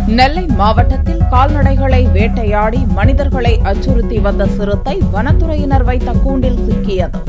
நெல்லை மாவட்டத்தில் கால்நடைகளை வேட்டையாடி மனிதர்களை அச்சுறுத்தி வந்த சிறுத்தை வனத்துறையினர் வைத்த கூண்டில் சிக்கியது.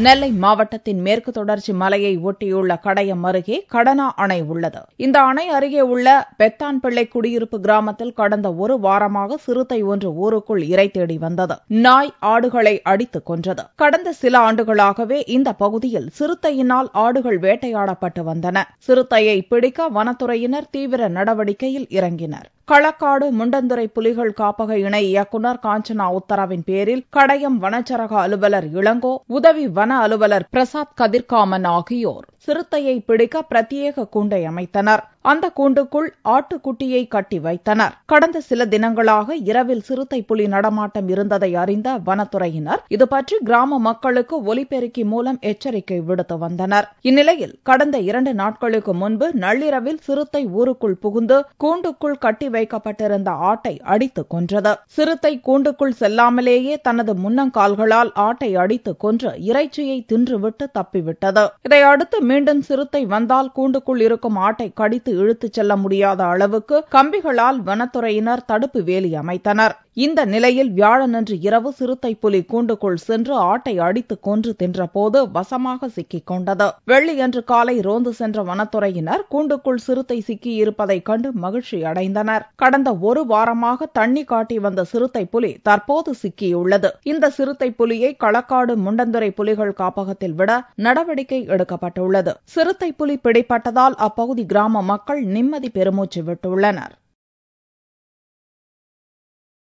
நெல்லை மாவட்டத்தின் மேற்கு தொடர்ச்சி மலையை ஒட்டியுள்ள கடையம் அருகே கடனா அணை உள்ளது. இந்த அணை அருகே உள்ள பெத்தான்பிள்ளை குடியிருப்பு கிராமத்தில் கடந்த ஒரு வாரமாக சிறுத்தை ஒன்று ஊருக்குள் இரை தேடி வந்தது. நாய் ஆடுகளை அடித்துக் கொன்றது. கடந்த சில ஆண்டுகளாகவே இந்த பகுதியில் சிறுத்தையினால் ஆடுகள் வேட்டையாடப்பட்டு வந்தன. சிறுத்தையை பிடிக்க வனத்துறையினர் தீவிர நடவடிக்கையில் இறங்கினர். களக்காடு முண்டந்துறை புலிகள் காப்பக இணை இயக்குநர் காஞ்சனா உத்தரவின் பேரில் கடையம் வனச்சரக அலுவலர் இளங்கோ, உதவி வன அலுவலர் பிரசாத் கதிர்காமன் ஆகியோர் சிறுத்தையை பிடிக்க பிரத்யேக கூண்டை அமைத்தனர். அந்த கூண்டுக்குள் ஆட்டுக்குட்டியை கட்டி வைத்தனர். கடந்த சில தினங்களாக இரவில் சிறுத்தை புலி நடமாட்டம் இருந்ததை அறிந்த வனத்துறையினர் இதுபற்றி கிராம மக்களுக்கு ஒலிபெருக்கி மூலம் எச்சரிக்கை விடுத்து வந்தனர். இந்நிலையில் கடந்த 2 நாட்களுக்கு முன்பு நள்ளிரவில் சிறுத்தை ஊருக்குள் புகுந்து கூண்டுக்குள் கட்டி வைக்கப்பட்டிருந்த ஆட்டை அடித்துக் கொன்றது. சிறுத்தை கூண்டுக்குள் செல்லாமலேயே தனது முன்னங்கால்களால் ஆட்டை அடித்துக் கொன்று இறைச்சியை தின்றுவிட்டு தப்பிவிட்டது. இதையடுத்து மீண்டும் சிறுத்தை வந்தால் கூண்டுக்குள் இருக்கும் ஆட்டை கடித்து இழுத்துச் செல்ல முடியாத அளவுக்கு கம்பிகளால் வனத்துறையினர் தடுப்பு வேலி அமைத்தனர். இந்த நிலையில் வியாழனன்று இரவு சிறுத்தை புலி கூண்டுக்குள் சென்று ஆட்டை அடித்துக் கொன்று தின்றபோது வசமாக சிக்கிக் கொண்டது. வெள்ளியன்று காலை ரோந்து சென்ற வனத்துறையினர் கூண்டுக்குள் சிறுத்தை சிக்கியிருப்பதைக் கண்டு மகிழ்ச்சி அடைந்தனர். கடந்த ஒரு வாரமாக தண்ணி காட்டி வந்த சிறுத்தை புலி தற்போது சிக்கியுள்ளது. இந்த சிறுத்தை புலியை களக்காடு முண்டந்துறை புலிகள் காப்பகத்தில் விட நடவடிக்கை எடுக்கப்பட்டுள்ளது. சிறுத்தை புலி பிடிபட்டதால் அப்பகுதி கிராம மக்கள் நிம்மதி பெருமூச்சு விட்டுள்ளனர்.